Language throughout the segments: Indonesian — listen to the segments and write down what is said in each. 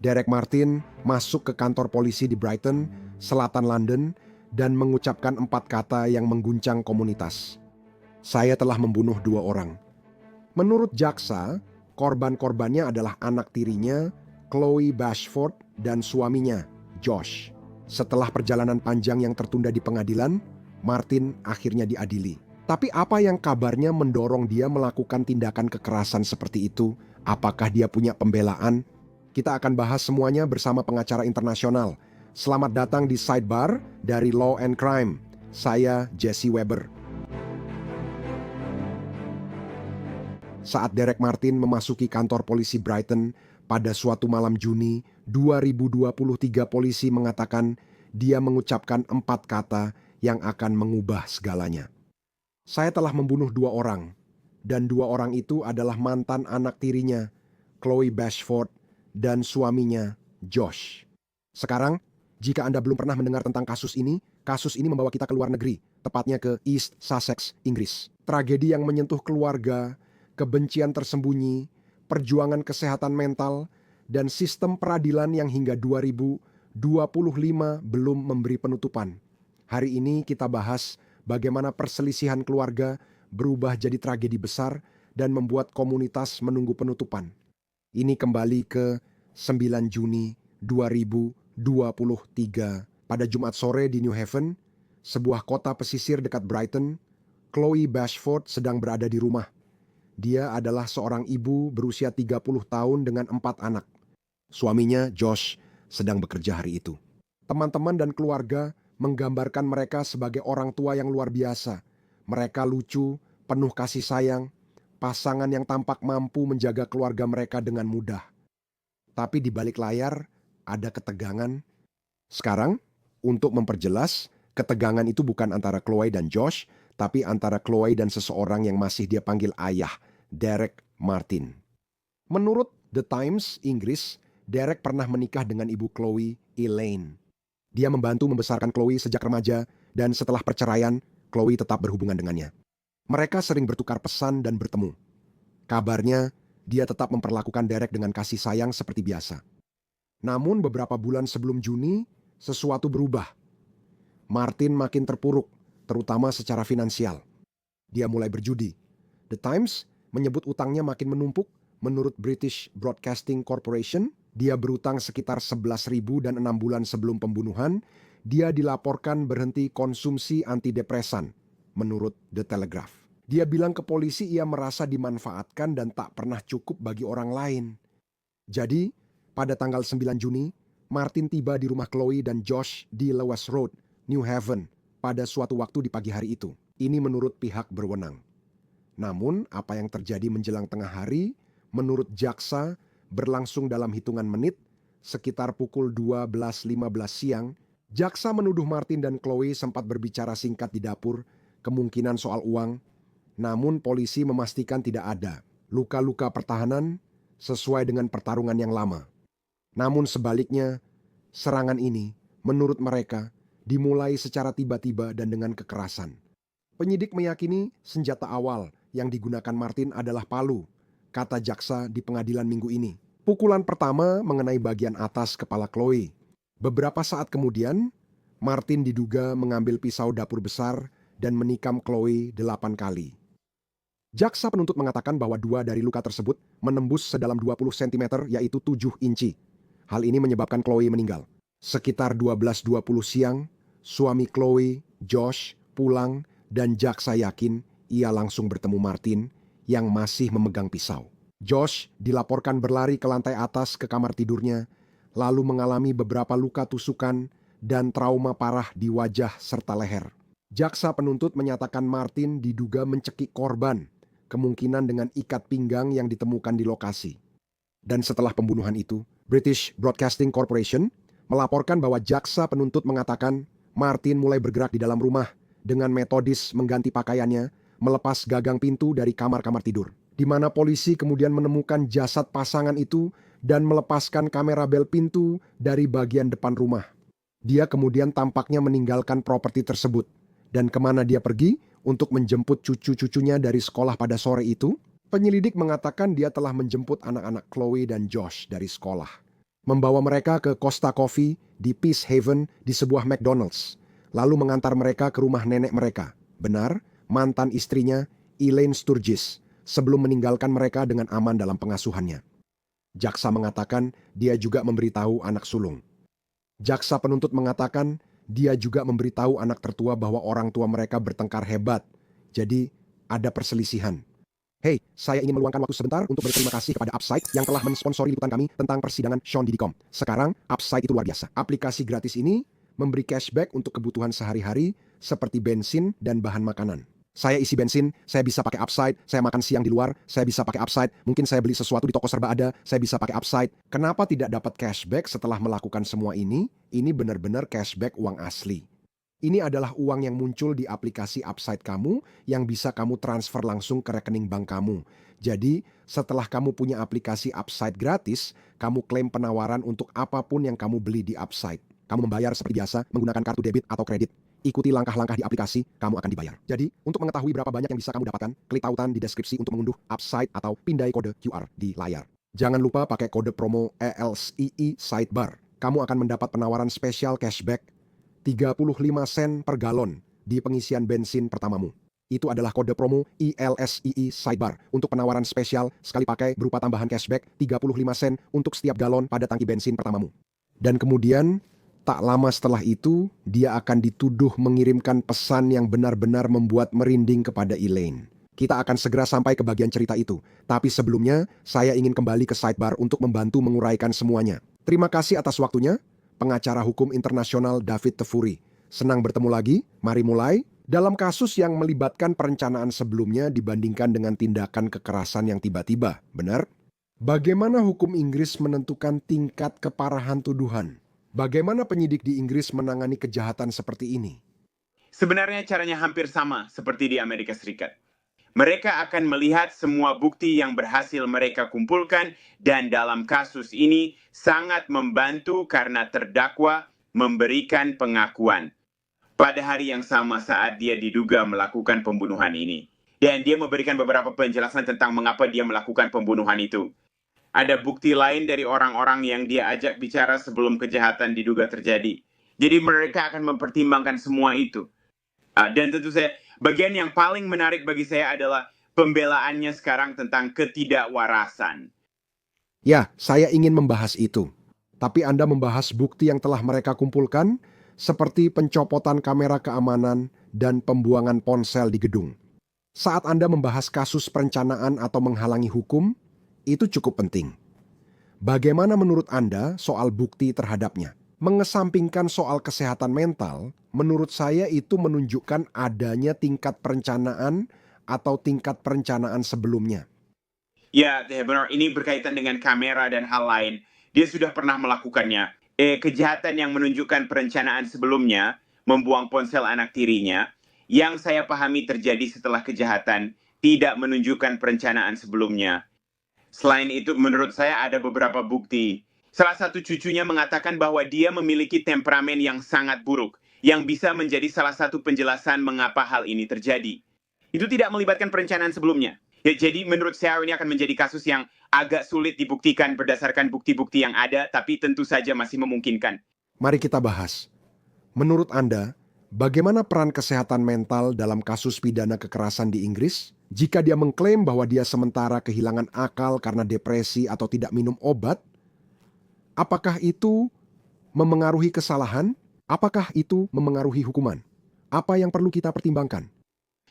Derek Martin masuk ke kantor polisi di Brighton, selatan London, dan mengucapkan 4 kata yang mengguncang komunitas. Saya telah membunuh 2 orang. Menurut jaksa, korban-korbannya adalah anak tirinya, Chloe Bashford, dan suaminya, Josh. Setelah perjalanan panjang yang tertunda di pengadilan, Martin akhirnya diadili. Tapi apa yang kabarnya mendorong dia melakukan tindakan kekerasan seperti itu? Apakah dia punya pembelaan? Kita akan bahas semuanya bersama pengacara internasional. Selamat datang di Sidebar dari Law and Crime. Saya Jesse Weber. Saat Derek Martin memasuki kantor polisi Brighton pada suatu malam Juni 2023, polisi mengatakan dia mengucapkan 4 kata yang akan mengubah segalanya. Saya telah membunuh 2 orang, dan 2 orang itu adalah mantan anak tirinya, Chloe Bashford, dan suaminya, Josh. Sekarang, jika Anda belum pernah mendengar tentang kasus ini membawa kita ke luar negeri, tepatnya ke East Sussex, Inggris. Tragedi yang menyentuh keluarga, kebencian tersembunyi, perjuangan kesehatan mental, dan sistem peradilan yang hingga 2025 belum memberi penutupan. Hari ini kita bahas bagaimana perselisihan keluarga berubah jadi tragedi besar dan membuat komunitas menunggu penutupan. Ini kembali ke 9 Juni 2023 pada Jumat sore di New Haven, sebuah kota pesisir dekat Brighton. Chloe Bashford sedang berada di rumah. Dia adalah seorang ibu berusia 30 tahun dengan 4 anak. Suaminya, Josh, sedang bekerja hari itu. Teman-teman dan keluarga menggambarkan mereka sebagai orang tua yang luar biasa. Mereka lucu, penuh kasih sayang, pasangan yang tampak mampu menjaga keluarga mereka dengan mudah. Tapi di balik layar ada ketegangan. Sekarang, untuk memperjelas, ketegangan itu bukan antara Chloe dan Josh, tapi antara Chloe dan seseorang yang masih dia panggil ayah, Derek Martin. Menurut The Times Inggris, Derek pernah menikah dengan ibu Chloe, Elaine. Dia membantu membesarkan Chloe sejak remaja, dan setelah perceraian, Chloe tetap berhubungan dengannya. Mereka sering bertukar pesan dan bertemu. Kabarnya, dia tetap memperlakukan Derek dengan kasih sayang seperti biasa. Namun beberapa bulan sebelum Juni, sesuatu berubah. Martin makin terpuruk, terutama secara finansial. Dia mulai berjudi. The Times menyebut utangnya makin menumpuk. Menurut British Broadcasting Corporation, dia berutang sekitar 11.000 dan 6 bulan sebelum pembunuhan, dia dilaporkan berhenti konsumsi antidepresan, menurut The Telegraph. Dia bilang ke polisi ia merasa dimanfaatkan dan tak pernah cukup bagi orang lain. Jadi, pada tanggal 9 Juni, Martin tiba di rumah Chloe dan Josh di Lewes Road, New Haven, pada suatu waktu di pagi hari itu. Ini menurut pihak berwenang. Namun, apa yang terjadi menjelang tengah hari, menurut jaksa, berlangsung dalam hitungan menit, sekitar pukul 12.15 siang, jaksa menuduh Martin dan Chloe sempat berbicara singkat di dapur, kemungkinan soal uang, namun polisi memastikan tidak ada luka-luka pertahanan sesuai dengan pertarungan yang lama. Namun sebaliknya, serangan ini, menurut mereka, dimulai secara tiba-tiba dan dengan kekerasan. Penyidik meyakini senjata awal yang digunakan Martin adalah palu, kata jaksa di pengadilan minggu ini. Pukulan pertama mengenai bagian atas kepala Chloe. Beberapa saat kemudian, Martin diduga mengambil pisau dapur besar dan menikam Chloe 8 kali. Jaksa penuntut mengatakan bahwa 2 dari luka tersebut menembus sedalam 20 cm yaitu 7 inci. Hal ini menyebabkan Chloe meninggal. Sekitar 12.20 siang, suami Chloe, Josh, pulang dan jaksa yakin ia langsung bertemu Martin yang masih memegang pisau. Josh dilaporkan berlari ke lantai atas ke kamar tidurnya, lalu mengalami beberapa luka tusukan dan trauma parah di wajah serta leher. Jaksa penuntut menyatakan Martin diduga mencekik korban, kemungkinan dengan ikat pinggang yang ditemukan di lokasi. Dan setelah pembunuhan itu, British Broadcasting Corporation melaporkan bahwa jaksa penuntut mengatakan Martin mulai bergerak di dalam rumah dengan metodis mengganti pakaiannya, melepas gagang pintu dari kamar-kamar tidur, di mana polisi kemudian menemukan jasad pasangan itu dan melepaskan kamera bel pintu dari bagian depan rumah. Dia kemudian tampaknya meninggalkan properti tersebut. Dan kemana dia pergi untuk menjemput cucu-cucunya dari sekolah pada sore itu? Penyelidik mengatakan dia telah menjemput anak-anak Chloe dan Josh dari sekolah. membawa mereka ke Costa Coffee di Peace Haven di sebuah McDonald's, lalu mengantar mereka ke rumah nenek mereka. Benar, mantan istrinya, Elaine Sturgis, sebelum meninggalkan mereka dengan aman dalam pengasuhannya. Jaksa mengatakan dia juga memberitahu anak sulung. Jaksa penuntut mengatakan dia juga memberitahu anak tertua bahwa orang tua mereka bertengkar hebat. Jadi, ada perselisihan. Hey, saya ingin meluangkan waktu sebentar untuk berterima kasih kepada Upside yang telah mensponsori liputan kami tentang persidangan Sean Diddy Com. Sekarang, Upside itu luar biasa. Aplikasi gratis ini memberi cashback untuk kebutuhan sehari-hari seperti bensin dan bahan makanan. Saya isi bensin, saya bisa pakai Upside, saya makan siang di luar, saya bisa pakai Upside, mungkin saya beli sesuatu di toko serba ada, saya bisa pakai Upside. Kenapa tidak dapat cashback setelah melakukan semua ini? Ini benar-benar cashback uang asli. Ini adalah uang yang muncul di aplikasi Upside kamu yang bisa kamu transfer langsung ke rekening bank kamu. Jadi, setelah kamu punya aplikasi Upside gratis, kamu klaim penawaran untuk apapun yang kamu beli di Upside. Kamu membayar seperti biasa menggunakan kartu debit atau kredit. Ikuti langkah-langkah di aplikasi, kamu akan dibayar. Jadi, untuk mengetahui berapa banyak yang bisa kamu dapatkan, klik tautan di deskripsi untuk mengunduh Upside atau pindai kode QR di layar. Jangan lupa pakai kode promo ELSII Sidebar. Kamu akan mendapat penawaran spesial cashback 35 sen per galon di pengisian bensin pertamamu. Itu adalah kode promo ILSII Sidebar untuk penawaran spesial sekali pakai berupa tambahan cashback 35 sen untuk setiap galon pada tangki bensin pertamamu. Dan kemudian, tak lama setelah itu, dia akan dituduh mengirimkan pesan yang benar-benar membuat merinding kepada Elaine. Kita akan segera sampai ke bagian cerita itu. Tapi sebelumnya, saya ingin kembali ke Sidebar untuk membantu menguraikan semuanya. Terima kasih atas waktunya. Pengacara hukum internasional David Tefuri. Senang bertemu lagi, mari mulai. Dalam kasus yang melibatkan perencanaan sebelumnya dibandingkan dengan tindakan kekerasan yang tiba-tiba, benar? Bagaimana hukum Inggris menentukan tingkat keparahan tuduhan? Bagaimana penyidik di Inggris menangani kejahatan seperti ini? Sebenarnya caranya hampir sama seperti di Amerika Serikat. Mereka akan melihat semua bukti yang berhasil mereka kumpulkan dan dalam kasus ini sangat membantu karena terdakwa memberikan pengakuan pada hari yang sama saat dia diduga melakukan pembunuhan ini. Dan dia memberikan beberapa penjelasan tentang mengapa dia melakukan pembunuhan itu. Ada bukti lain dari orang-orang yang dia ajak bicara sebelum kejahatan diduga terjadi. Jadi mereka akan mempertimbangkan semua itu. Dan tentu saja, bagian yang paling menarik bagi saya adalah pembelaannya sekarang tentang ketidakwarasan. Ya, saya ingin membahas itu. Tapi Anda membahas bukti yang telah mereka kumpulkan, seperti pencopotan kamera keamanan dan pembuangan ponsel di gedung. Saat Anda membahas kasus perencanaan atau menghalangi hukum, itu cukup penting. Bagaimana menurut Anda soal bukti terhadapnya? Mengesampingkan soal kesehatan mental, menurut saya itu menunjukkan adanya tingkat perencanaan atau tingkat perencanaan sebelumnya. Ya, benar. Ini berkaitan dengan kamera dan hal lain. Dia sudah pernah melakukannya. Kejahatan yang menunjukkan perencanaan sebelumnya, membuang ponsel anak tirinya, yang saya pahami terjadi setelah kejahatan, tidak menunjukkan perencanaan sebelumnya. Selain itu, menurut saya ada beberapa bukti. Salah satu cucunya mengatakan bahwa dia memiliki temperamen yang sangat buruk, yang bisa menjadi salah satu penjelasan mengapa hal ini terjadi. Itu tidak melibatkan perencanaan sebelumnya. Ya, jadi menurut saya ini akan menjadi kasus yang agak sulit dibuktikan berdasarkan bukti-bukti yang ada, tapi tentu saja masih memungkinkan. Mari kita bahas. Menurut Anda, bagaimana peran kesehatan mental dalam kasus pidana kekerasan di Inggris? Jika dia mengklaim bahwa dia sementara kehilangan akal karena depresi atau tidak minum obat, apakah itu memengaruhi kesalahan? Apakah itu memengaruhi hukuman? Apa yang perlu kita pertimbangkan?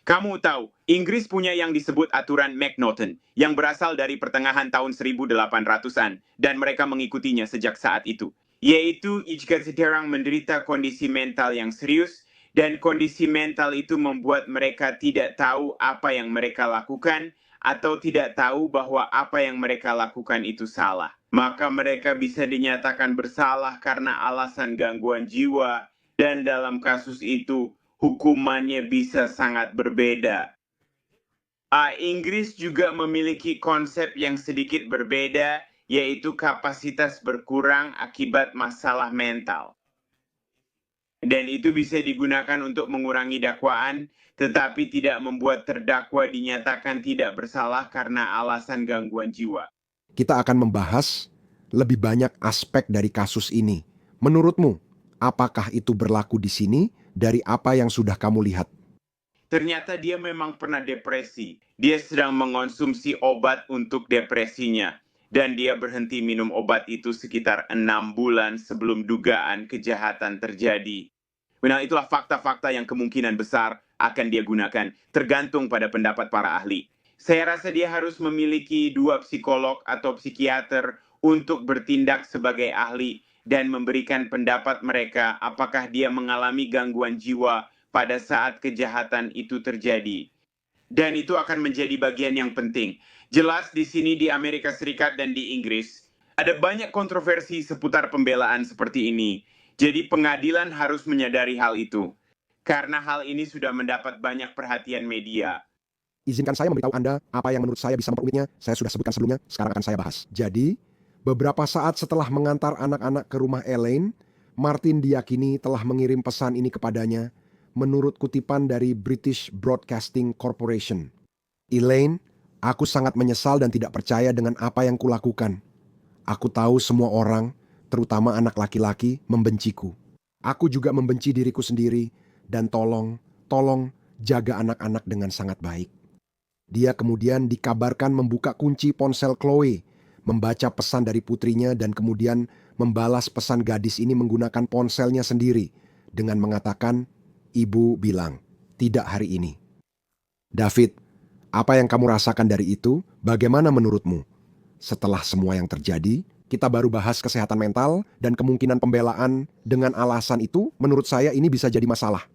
Kamu tahu, Inggris punya yang disebut aturan McNaughton, yang berasal dari pertengahan tahun 1800-an, dan mereka mengikutinya sejak saat itu. Yaitu, jika seseorang menderita kondisi mental yang serius, dan kondisi mental itu membuat mereka tidak tahu apa yang mereka lakukan, atau tidak tahu bahwa apa yang mereka lakukan itu salah. Maka mereka bisa dinyatakan bersalah karena alasan gangguan jiwa, dan dalam kasus itu, hukumannya bisa sangat berbeda. Inggris juga memiliki konsep yang sedikit berbeda, yaitu kapasitas berkurang akibat masalah mental. Dan itu bisa digunakan untuk mengurangi dakwaan, tetapi tidak membuat terdakwa dinyatakan tidak bersalah karena alasan gangguan jiwa. Kita akan membahas lebih banyak aspek dari kasus ini. Menurutmu, apakah itu berlaku di sini dari apa yang sudah kamu lihat? Ternyata dia memang pernah depresi. Dia sedang mengonsumsi obat untuk depresinya. Dan dia berhenti minum obat itu sekitar 6 bulan sebelum dugaan kejahatan terjadi. Nah, itulah fakta-fakta yang kemungkinan besar akan dia gunakan, tergantung pada pendapat para ahli. Saya rasa dia harus memiliki 2 psikolog atau psikiater untuk bertindak sebagai ahli dan memberikan pendapat mereka apakah dia mengalami gangguan jiwa pada saat kejahatan itu terjadi. Dan itu akan menjadi bagian yang penting. Jelas di sini di Amerika Serikat dan di Inggris, ada banyak kontroversi seputar pembelaan seperti ini. Jadi pengadilan harus menyadari hal itu. Karena hal ini sudah mendapat banyak perhatian media. Izinkan saya memberitahu Anda apa yang menurut saya bisa memperumitnya. Saya sudah sebutkan sebelumnya, sekarang akan saya bahas. Jadi, beberapa saat setelah mengantar anak-anak ke rumah Elaine, Martin diyakini telah mengirim pesan ini kepadanya menurut kutipan dari British Broadcasting Corporation. Elaine, aku sangat menyesal dan tidak percaya dengan apa yang kulakukan. Aku tahu semua orang, terutama anak laki-laki, membenciku. Aku juga membenci diriku sendiri dan tolong jaga anak-anak dengan sangat baik. Dia kemudian dikabarkan membuka kunci ponsel Chloe, membaca pesan dari putrinya dan kemudian membalas pesan gadis ini menggunakan ponselnya sendiri dengan mengatakan, "Ibu bilang, tidak hari ini." David, apa yang kamu rasakan dari itu? Bagaimana menurutmu? Setelah semua yang terjadi, kita baru bahas kesehatan mental dan kemungkinan pembelaan dengan alasan itu, menurut saya ini bisa jadi masalah.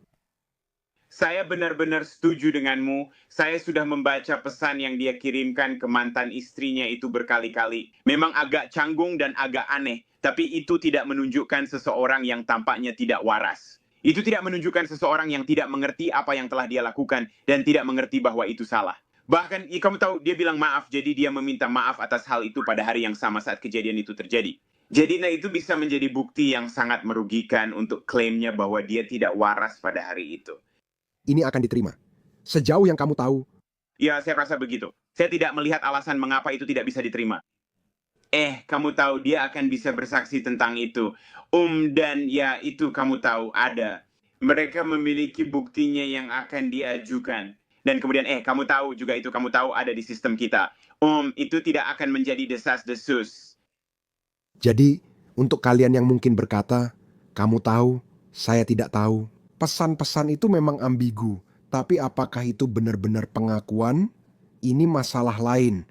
Saya benar-benar setuju denganmu. Saya sudah membaca pesan yang dia kirimkan ke mantan istrinya itu berkali-kali. Memang agak canggung dan agak aneh, tapi itu tidak menunjukkan seseorang yang tampaknya tidak waras. Itu tidak menunjukkan seseorang yang tidak mengerti apa yang telah dia lakukan dan tidak mengerti bahwa itu salah. Bahkan, kamu tahu, dia bilang maaf, jadi dia meminta maaf atas hal itu pada hari yang sama saat kejadian itu terjadi. Jadi, nah itu bisa menjadi bukti yang sangat merugikan untuk klaimnya bahwa dia tidak waras pada hari itu. Ini akan diterima. Sejauh yang kamu tahu, Ya, saya rasa begitu. Saya tidak melihat alasan mengapa itu tidak bisa diterima. Kamu tahu dia akan bisa bersaksi tentang itu. Dan ya itu kamu tahu ada. Mereka memiliki buktinya yang akan diajukan. Dan kemudian kamu tahu juga itu kamu tahu ada di sistem kita. Itu tidak akan menjadi desas-desus. jadi untuk kalian yang mungkin berkata, kamu tahu, saya tidak tahu. Pesan-pesan itu memang ambigu, tapi apakah itu benar-benar pengakuan? Ini masalah lain.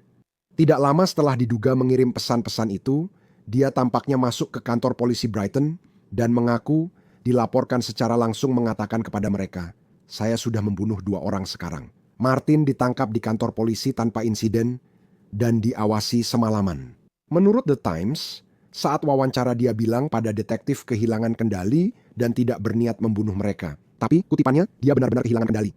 Tidak lama setelah diduga mengirim pesan-pesan itu, dia tampaknya masuk ke kantor polisi Brighton dan mengaku dilaporkan secara langsung mengatakan kepada mereka, "Saya sudah membunuh 2 orang sekarang." Martin ditangkap di kantor polisi tanpa insiden dan diawasi semalaman. Menurut The Times, saat wawancara dia bilang pada detektif kehilangan kendali dan tidak berniat membunuh mereka. Tapi kutipannya, dia benar-benar kehilangan kendali.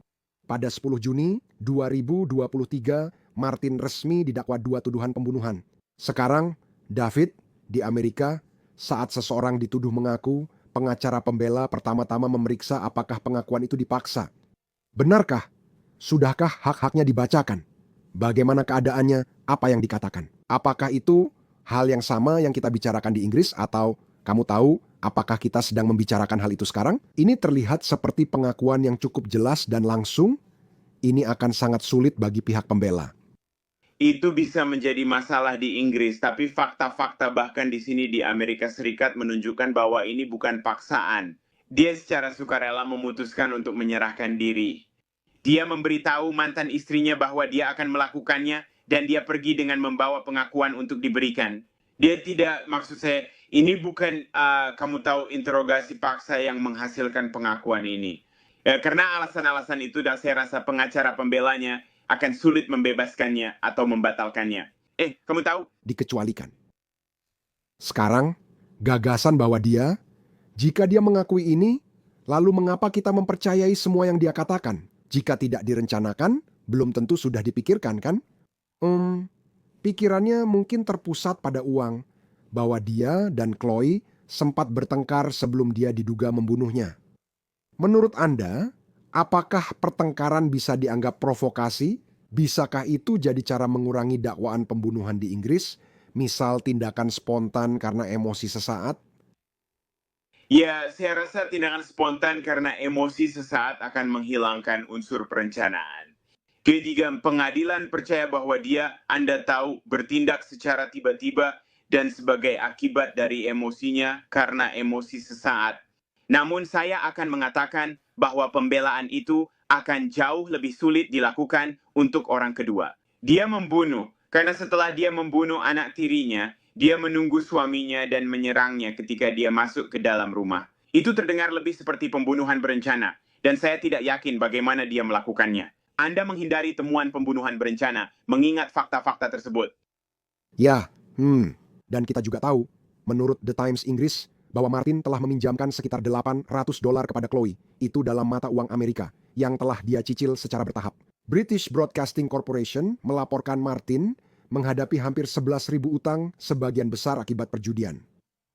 Pada 10 Juni 2023, Martin resmi didakwa 2 tuduhan pembunuhan. Sekarang, David, di Amerika, saat seseorang dituduh mengaku, pengacara pembela pertama-tama memeriksa apakah pengakuan itu dipaksa. Benarkah? Sudahkah hak-haknya dibacakan? Bagaimana keadaannya? Apa yang dikatakan? Apakah itu hal yang sama yang kita bicarakan di Inggris atau kamu tahu apakah kita sedang membicarakan hal itu sekarang? Ini terlihat seperti pengakuan yang cukup jelas dan langsung. Ini akan sangat sulit bagi pihak pembela. Itu bisa menjadi masalah di Inggris, tapi fakta-fakta bahkan di sini di Amerika Serikat menunjukkan bahwa ini bukan paksaan. Dia secara sukarela memutuskan untuk menyerahkan diri. Dia memberitahu mantan istrinya bahwa dia akan melakukannya dan dia pergi dengan membawa pengakuan untuk diberikan. Dia tidak, maksud saya, ini bukan kamu tahu interogasi paksa yang menghasilkan pengakuan ini. Karena alasan-alasan itu dan saya rasa pengacara pembelanya akan sulit membebaskannya atau membatalkannya. Kamu tahu? Dikecualikan. Sekarang, gagasan bahwa jika dia mengakui ini, lalu mengapa kita mempercayai semua yang dia katakan? Jika tidak direncanakan, belum tentu sudah dipikirkan kan? Pikirannya mungkin terpusat pada uang, bahwa dia dan Chloe sempat bertengkar sebelum dia diduga membunuhnya. Menurut Anda, apakah pertengkaran bisa dianggap provokasi? Bisakah itu jadi cara mengurangi dakwaan pembunuhan di Inggris? Misal tindakan spontan karena emosi sesaat? Ya, saya rasa tindakan spontan karena emosi sesaat akan menghilangkan unsur perencanaan. Ketiga, pengadilan percaya bahwa Anda tahu, bertindak secara tiba-tiba dan sebagai akibat dari emosinya karena emosi sesaat. Namun saya akan mengatakan bahwa pembelaan itu akan jauh lebih sulit dilakukan untuk orang kedua. Dia membunuh, karena setelah dia membunuh anak tirinya, dia menunggu suaminya dan menyerangnya ketika dia masuk ke dalam rumah. Itu terdengar lebih seperti pembunuhan berencana, dan saya tidak yakin bagaimana dia melakukannya. Anda menghindari temuan pembunuhan berencana, mengingat fakta-fakta tersebut. Ya, dan kita juga tahu, menurut The Times Inggris, bahwa Martin telah meminjamkan sekitar $800 kepada Chloe, itu dalam mata uang Amerika, yang telah dia cicil secara bertahap. British Broadcasting Corporation melaporkan Martin menghadapi hampir 11.000 utang, sebagian besar akibat perjudian.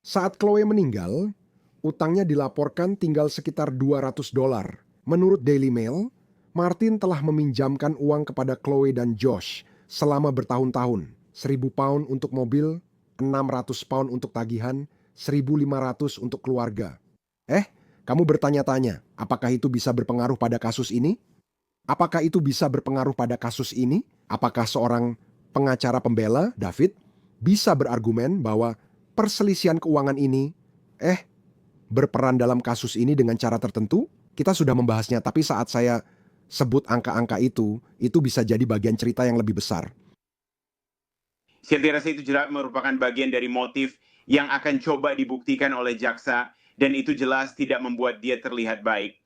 Saat Chloe meninggal, utangnya dilaporkan tinggal sekitar $200. Menurut Daily Mail, Martin telah meminjamkan uang kepada Chloe dan Josh selama bertahun-tahun. 1.000 pound untuk mobil, 600 pound untuk tagihan, 1.500 untuk keluarga. Kamu bertanya-tanya, apakah itu bisa berpengaruh pada kasus ini? Apakah itu bisa berpengaruh pada kasus ini? Apakah seorang pengacara pembela, David, bisa berargumen bahwa perselisihan keuangan ini berperan dalam kasus ini dengan cara tertentu? Kita sudah membahasnya, tapi saat saya sebut angka-angka itu bisa jadi bagian cerita yang lebih besar. Saya rasa itu jelas merupakan bagian dari motif yang akan coba dibuktikan oleh jaksa, dan itu jelas tidak membuat dia terlihat baik.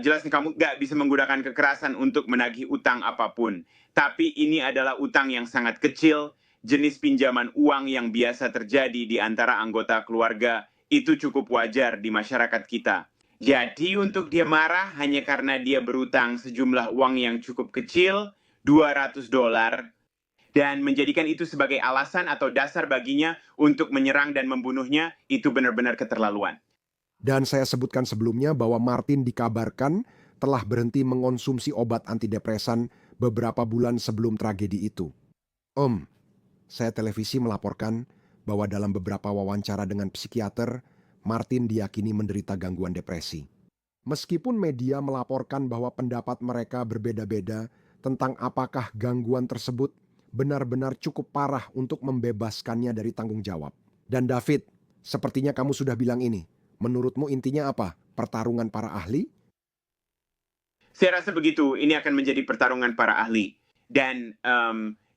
Jelas kamu nggak bisa menggunakan kekerasan untuk menagih utang apapun. Tapi ini adalah utang yang sangat kecil, jenis pinjaman uang yang biasa terjadi di antara anggota keluarga. Itu cukup wajar di masyarakat kita. Jadi untuk dia marah hanya karena dia berutang sejumlah uang yang cukup kecil, $200, dan menjadikan itu sebagai alasan atau dasar baginya untuk menyerang dan membunuhnya, itu benar-benar keterlaluan. Dan saya sebutkan sebelumnya bahwa Martin dikabarkan telah berhenti mengonsumsi obat antidepresan beberapa bulan sebelum tragedi itu. Saya televisi melaporkan bahwa dalam beberapa wawancara dengan psikiater, Martin diyakini menderita gangguan depresi. Meskipun media melaporkan bahwa pendapat mereka berbeda-beda tentang apakah gangguan tersebut benar-benar cukup parah untuk membebaskannya dari tanggung jawab. Dan David, sepertinya kamu sudah bilang ini. Menurutmu intinya apa? Pertarungan para ahli? Saya rasa begitu. Ini akan menjadi pertarungan para ahli. Dan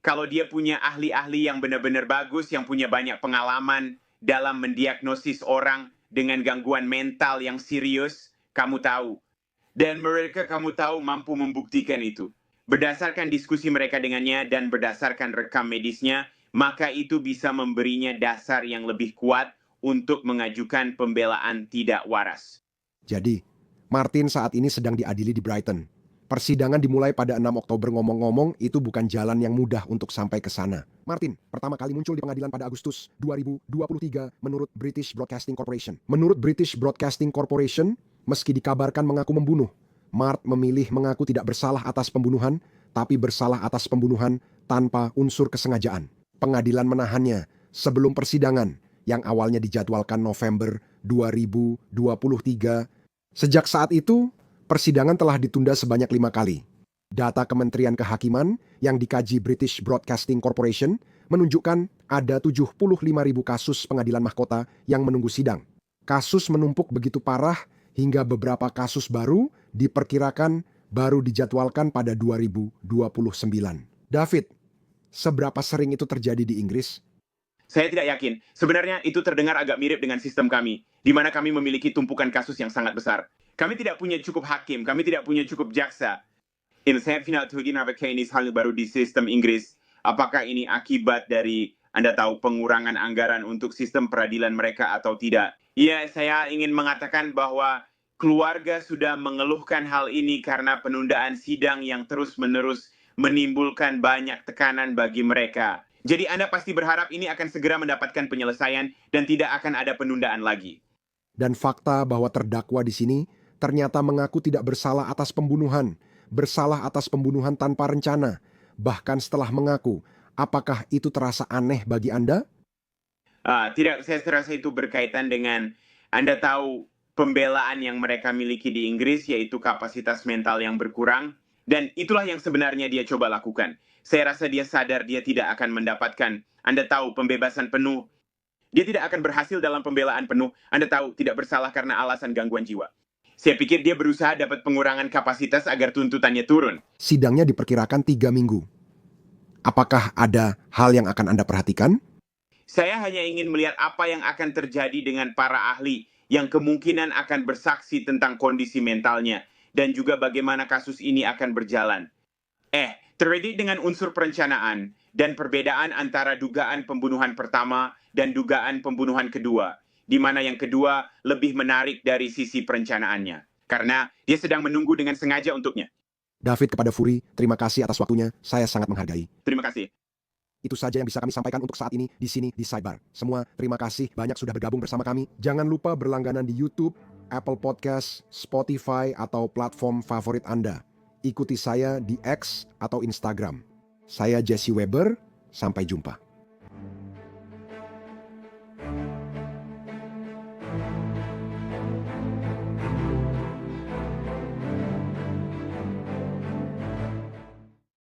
kalau dia punya ahli-ahli yang benar-benar bagus, yang punya banyak pengalaman dalam mendiagnosis orang dengan gangguan mental yang serius, kamu tahu. Dan mereka, kamu tahu, mampu membuktikan itu. Berdasarkan diskusi mereka dengannya dan berdasarkan rekam medisnya, maka itu bisa memberinya dasar yang lebih kuat untuk mengajukan pembelaan tidak waras. Jadi, Martin saat ini sedang diadili di Brighton. Persidangan dimulai pada 6 Oktober. Ngomong-ngomong, itu bukan jalan yang mudah untuk sampai ke sana. Martin pertama kali muncul di pengadilan pada Agustus 2023 menurut British Broadcasting Corporation. Menurut British Broadcasting Corporation, meski dikabarkan mengaku membunuh, Mart memilih mengaku tidak bersalah atas pembunuhan, tapi bersalah atas pembunuhan tanpa unsur kesengajaan. Pengadilan menahannya sebelum persidangan yang awalnya dijadwalkan November 2023. Sejak saat itu, persidangan telah ditunda sebanyak 5 kali. Data Kementerian Kehakiman yang dikaji British Broadcasting Corporation menunjukkan ada 75.000 kasus pengadilan mahkota yang menunggu sidang. Kasus menumpuk begitu parah hingga beberapa kasus baru diperkirakan baru dijadwalkan pada 2029. David, seberapa sering itu terjadi di Inggris? Saya tidak yakin. Sebenarnya itu terdengar agak mirip dengan sistem kami, di mana kami memiliki tumpukan kasus yang sangat besar. Kami tidak punya cukup hakim, kami tidak punya cukup jaksa. Saya tidak tahu apakah ini hal baru di sistem Inggris. Apakah ini akibat dari, Anda tahu, pengurangan anggaran untuk sistem peradilan mereka atau tidak? Ya, saya ingin mengatakan bahwa keluarga sudah mengeluhkan hal ini karena penundaan sidang yang terus-menerus menimbulkan banyak tekanan bagi mereka. Jadi Anda pasti berharap ini akan segera mendapatkan penyelesaian dan tidak akan ada penundaan lagi. Dan fakta bahwa terdakwa di sini ternyata mengaku tidak bersalah atas pembunuhan, bersalah atas pembunuhan tanpa rencana. Bahkan setelah mengaku, Apakah itu terasa aneh bagi Anda? Tidak, saya rasa itu berkaitan dengan Anda tahu pembelaan yang mereka miliki di Inggris, yaitu kapasitas mental yang berkurang, dan itulah yang sebenarnya dia coba lakukan. Saya rasa dia sadar dia tidak akan mendapatkan, Anda tahu, pembebasan penuh. Dia tidak akan berhasil dalam pembelaan penuh. Anda tahu, tidak bersalah karena alasan gangguan jiwa. Saya pikir dia berusaha dapat pengurangan kapasitas agar tuntutannya turun. Sidangnya diperkirakan 3 minggu. Apakah ada hal yang akan Anda perhatikan? Saya hanya ingin melihat apa yang akan terjadi dengan para ahli yang kemungkinan akan bersaksi tentang kondisi mentalnya dan juga bagaimana kasus ini akan berjalan. Terkait dengan unsur perencanaan dan perbedaan antara dugaan pembunuhan pertama dan dugaan pembunuhan kedua, di mana yang kedua lebih menarik dari sisi perencanaannya, karena dia sedang menunggu dengan sengaja untuknya. David kepada Fury, terima kasih atas waktunya, saya sangat menghargai. Terima kasih. Itu saja yang bisa kami sampaikan untuk saat ini di sini di Sidebar. Semua terima kasih banyak sudah bergabung bersama kami. Jangan lupa berlangganan di YouTube, Apple Podcast, Spotify, atau platform favorit Anda. Ikuti saya di X atau Instagram. Saya Jesse Weber, sampai jumpa.